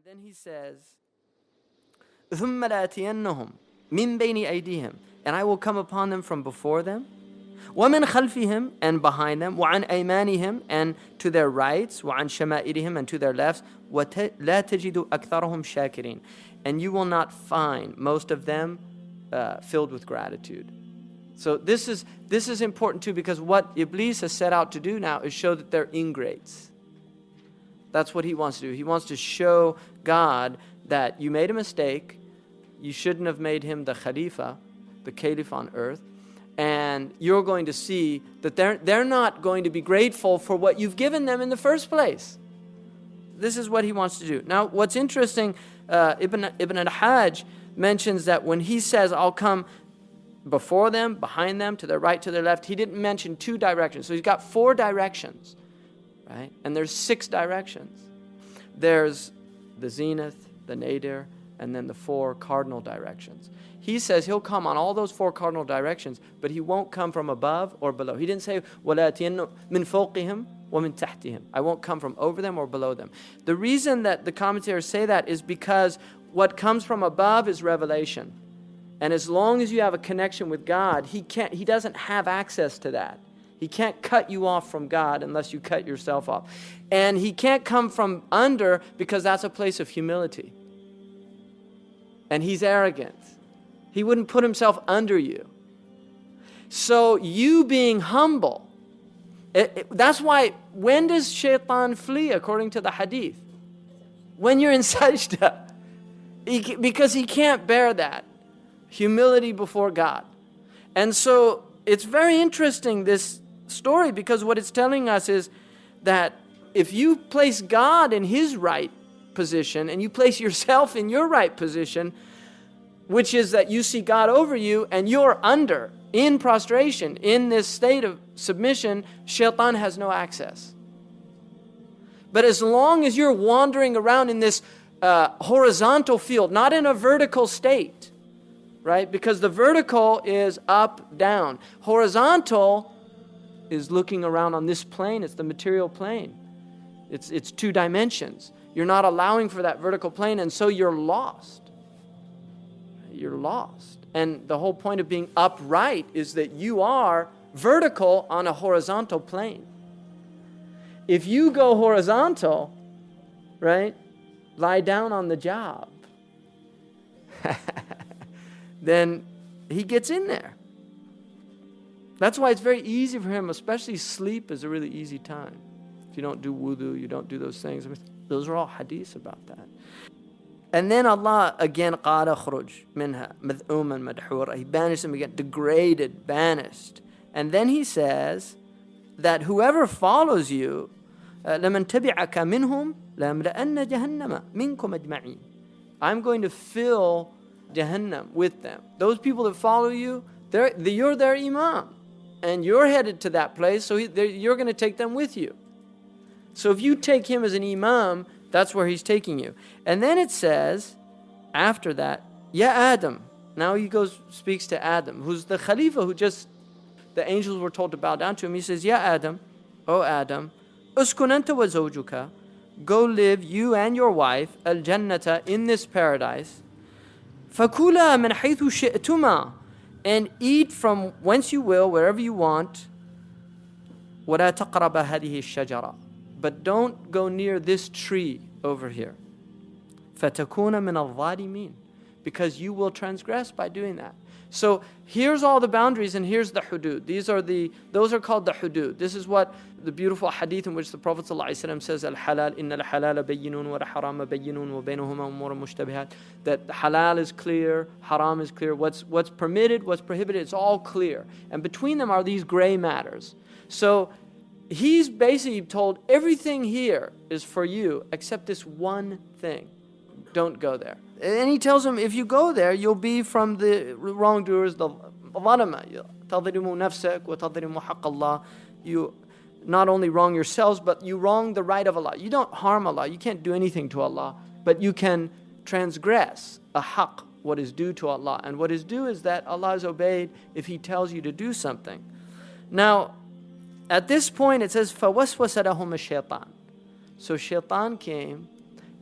then he says, ثُمَّ لَآتِيَنَّهُمْ مِنْ بَيْنِ أَيْدِيهِمْ, and I will come upon them from before them, وَمِنْ خَلْفِهِمْ, and behind them, وَعَنْ أَيْمَانِهِمْ, and to their rights, وَعَنْ شَمَائِلِهِمْ, and to their lefts, وَلَا تَجِدُ أَكْثَرَهُمْ شَاكِرِينَ, and you will not find most of them filled with gratitude. So this is important too, because what Iblis has set out to do now is show that they're ingrates. That's what he wants to do. He wants to show God that you made a mistake. You shouldn't have made him the Khalifa, the Caliph on earth. And you're going to see that they're not going to be grateful for what you've given them in the first place. This is what he wants to do. Now, what's interesting, Ibn al-Hajj mentions that when he says, I'll come before them, behind them, to their right, to their left, he didn't mention two directions. So he's got 4 directions, right? And there's 6 directions. There's the zenith, the nadir, and then the 4 cardinal directions. He says he'll come on all those 4 cardinal directions, but he won't come from above or below. He didn't say, وَلَاتِيَنَّ مِنْ فَوْقِهِمْ وَمِنْ تَحْتِهِمْ. I won't come from over them or below them. The reason that the commentators say that is because what comes from above is revelation. And as long as you have a connection with God, he doesn't have access to that. He can't cut you off from God unless you cut yourself off. And he can't come from under, because that's a place of humility. And he's arrogant. He wouldn't put himself under you. So you being humble, that's why, when does Shaytaan flee according to the hadith? When you're in sajda. Because he can't bear that. Humility before God. And so it's very interesting, this story, because what it's telling us is that if you place God in his right position and you place yourself in your right position, which is that you see God over you and you're under, in prostration, in this state of submission, Shaytaan has no access. But as long as you're wandering around in this horizontal field, not in a vertical state, right? Because the vertical is up, down. Horizontal is looking around on this plane. It's the material plane. It's 2 dimensions. You're not allowing for that vertical plane, and so you're lost. You're lost. And the whole point of being upright is that you are vertical on a horizontal plane. If you go horizontal, right, lie down on the job, then he gets in there. That's why it's very easy for him, especially sleep is a really easy time. If you don't do wudu, you don't do those things. I mean, those are all hadiths about that. And then Allah again, قَالَ خُرُجْ مِنْهَا مَذْءُومًا مَدْحُورًا. He banished them again, degraded, banished. And then he says that whoever follows you, لَمَنْ تَبِعَكَ مِنْهُمْ لَأَمْلَأَنَّ جَهَنَّمَ مِنْكُمْ أَجْمَعِينَ. I'm going to fill Jahannam with them. Those people that follow you, you're their imam. And you're headed to that place, so you're going to take them with you. So if you take him as an imam, that's where he's taking you. And then it says, after that, Ya Adam. Now he speaks to Adam, who's the Khalifa, the angels were told to bow down to him. He says, Ya Adam, O Adam, uskun anta wa zawjuka, go live, you and your wife, al-jannata, in this paradise, fakula min haythu shi'tuma, and eat from whence you will, wherever you want, وَلَا تَقْرَبَ هَذِهِ الشَّجَرَةِ, but don't go near this tree over here. فَتَكُونَ مِنَ الظَّالِمِينَ, because you will transgress by doing that. So here's all the boundaries, and here's the hudud. Those are called the hudud. This is what the beautiful hadith in which the Prophet ﷺ says, Al-halal, inna al-halala bayyinun wa al-harama bayyinun wa baynahuma umurun mushtabihat. That halal is clear, haram is clear. What's permitted, what's prohibited, it's all clear. And between them are these gray matters. So he's basically told everything here is for you except this one thing. Don't go there. And he tells him, if you go there, you'll be from the wrongdoers, the zalama. تَظْلِمُ نَفْسَكَ وَتَظْلِمُ حَقَّ اللَّهِ. You not only wrong yourselves, but you wrong the right of Allah. You don't harm Allah. You can't do anything to Allah. But you can transgress a haqq, what is due to Allah. And what is due is that Allah is obeyed if He tells you to do something. Now, at this point it says, فَوَسْوَسَ لَهُمَ الشَّيْطَانِ. So Shaytaan came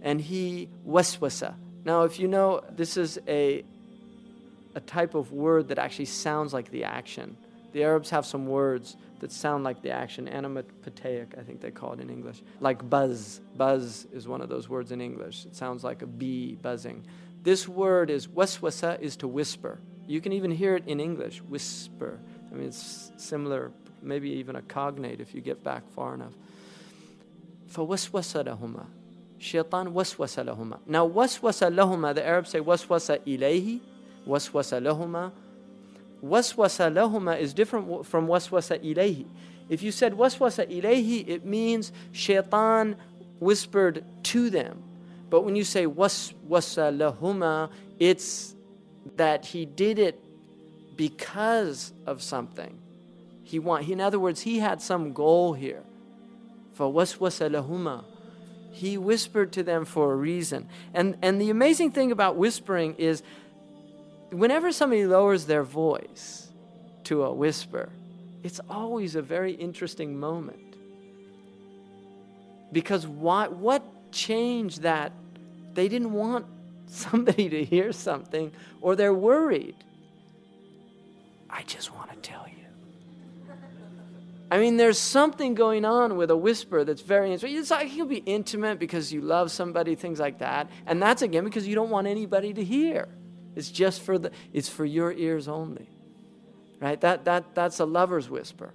and he waswasa. Now, if you know, this is a type of word that actually sounds like the action. The Arabs have some words that sound like the action, onomatopoeic, I think they call it in English. Like buzz. Buzz is one of those words in English. It sounds like a bee buzzing. This word is waswasa, is to whisper. You can even hear it in English, whisper. I mean, it's similar, maybe even a cognate if you get back far enough. فَوَسْوَسَ لَهُمَا. Shaytaan waswasa lahuma. Now, waswasa lahuma, the Arabs say waswasa ilayhi, waswasa lahuma. Waswasa lahuma is different from waswasa ilayhi. If you said waswasa ilayhi, it means Shaytaan whispered to them. But when you say waswasa lahuma, it's that he did it because of something. In other words, he had some goal here. فَوَسْوَسَ لَهُمَا. He whispered to them for a reason. And the amazing thing about whispering is whenever somebody lowers their voice to a whisper, it's always a very interesting moment. Because what changed that? They didn't want somebody to hear something, or they're worried. I just want to tell you. I mean, there's something going on with a whisper that's very interesting. It's like you'll be intimate because you love somebody, things like that. And that's again because you don't want anybody to hear. It's just it's for your ears only. Right? That's a lover's whisper.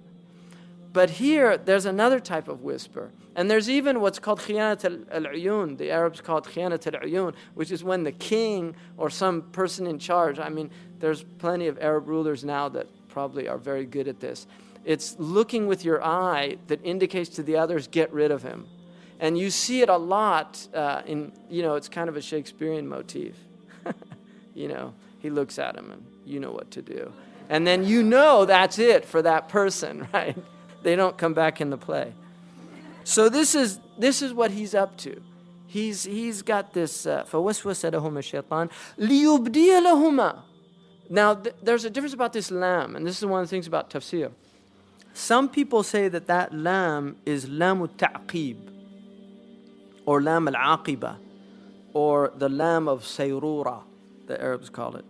But here, there's another type of whisper. And there's even what's called khiyanat al-uyun. The Arabs call it khiyanat al-uyun, which is when the king or some person in charge, I mean, there's plenty of Arab rulers now that probably are very good at this. It's looking with your eye that indicates to the others, get rid of him. And you see it a lot it's kind of a Shakespearean motif. He looks at him and you know what to do. And then that's it for that person, right? They don't come back in the play. So this is what he's up to. He's got this فَوَسْوَسَ لَهُمَا الشَّيْطَانُ لِيُبْدِيَ لَهُمَا. Now there's a difference about this lam, and this is one of the things about tafsir. Some people say that lam is lam al-ta'qib, or lam al-aqiba, or the lam of sayrura, the Arabs call it,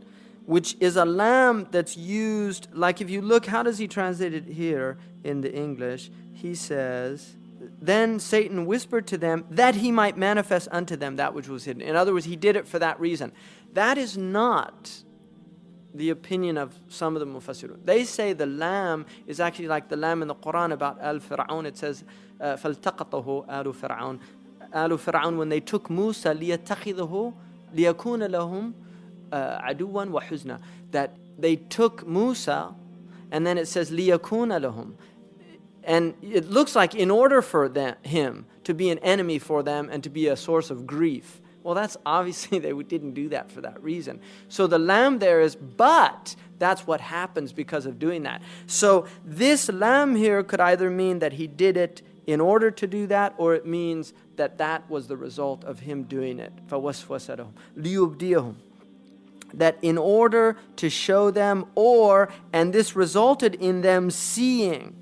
which is a lam that's used, like if you look, how does he translate it here in the English? He says, then Satan whispered to them that he might manifest unto them that which was hidden. In other words, he did it for that reason. That is not the opinion of some of the mufassirun. They say the lam is actually like the lam in the Quran about al-Fir'aun. It says, فَالْتَقَطَهُ آلُ فِرْعَوْنَ. آلُ فِرْعَوْنَ, when they took Musa, لِيَتَّخِذَهُ لِيَكُونَ لَهُمْ عَدُوًا وَحُزْنًا. That they took Musa, and then it says, لِيَكُونَ لَهُمْ. And it looks like in order for him to be an enemy for them and to be a source of grief. Well, that's obviously they didn't do that for that reason. So the lam there is, but that's what happens because of doing that. So this lam here could either mean that he did it in order to do that, or it means that was the result of him doing it. فَوَسْوَسَ لَهُمْ لِيُبْدِيَهُمْ. That in order to show them, and this resulted in them seeing,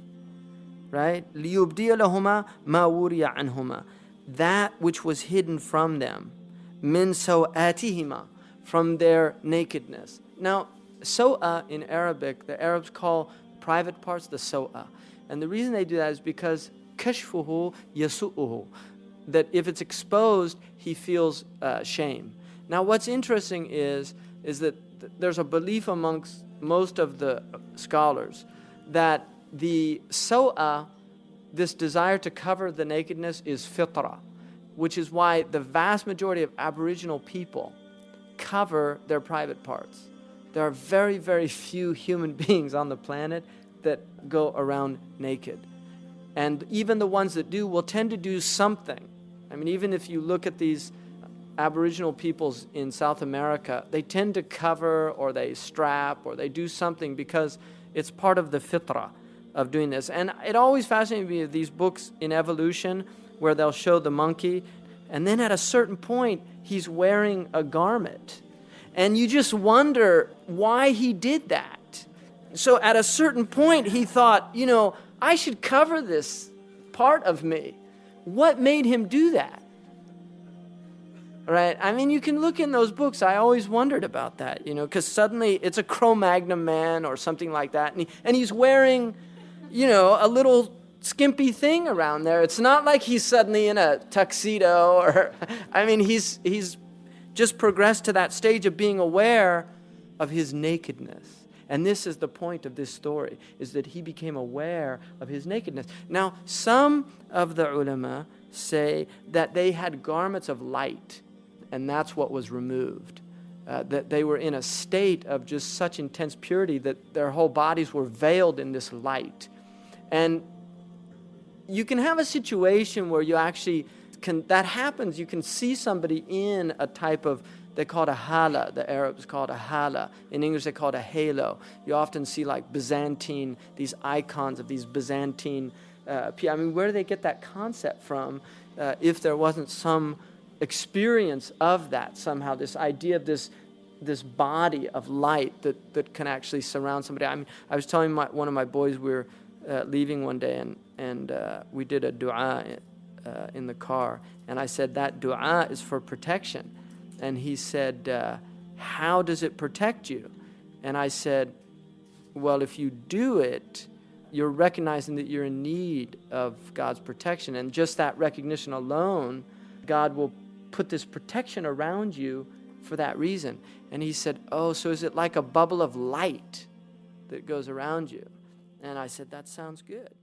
right? لِيُبْدِيَ لَهُمَا مَا وُرِيَ عَنْهُمَا. That which was hidden from them. Min sawatihima, from their nakedness. Now, sawa in Arabic, the Arabs call private parts the sawa. And the reason they do that is because kashfuhu yasu'uhu, that if it's exposed, he feels shame. Now, what's interesting is that there's a belief amongst most of the scholars that the sawa, this desire to cover the nakedness, is fitra, which is why the vast majority of Aboriginal people cover their private parts. There are very, very few human beings on the planet that go around naked. And even the ones that do will tend to do something. I mean, even if you look at these Aboriginal peoples in South America, they tend to cover, or they strap, or they do something because it's part of the fitra of doing this. And it always fascinated me, these books in evolution where they'll show the monkey, and then at a certain point he's wearing a garment, and you just wonder why he did that. So at a certain point he thought, I should cover this part of me. What made him do that? right? I mean, you can look in those books. I always wondered about that, because suddenly it's a Cro-Magnon man or something like that, and he's wearing, a little skimpy thing around there. It's not like he's suddenly in a tuxedo or, I mean, he's just progressed to that stage of being aware of his nakedness. And this is the point of this story, is that he became aware of his nakedness. Now, some of the ulama say that they had garments of light, and that's what was removed. That they were in a state of just such intense purity that their whole bodies were veiled in this light. And you can have a situation where you actually that happens. You can see somebody in a type of, they call it a hala. The Arabs call it a hala. In English, they call it a halo. You often see like Byzantine, these icons of these Byzantine people. I mean, where do they get that concept from if there wasn't some experience of that somehow, this idea of this body of light that can actually surround somebody? I mean, I was telling one of my boys, we were leaving one day, and we did a dua in the car, and I said, that dua is for protection. And he said, how does it protect you? And I said, well, if you do it, you're recognizing that you're in need of God's protection. And just that recognition alone, God will put this protection around you for that reason. And he said, oh, so is it like a bubble of light that goes around you? And I said, that sounds good.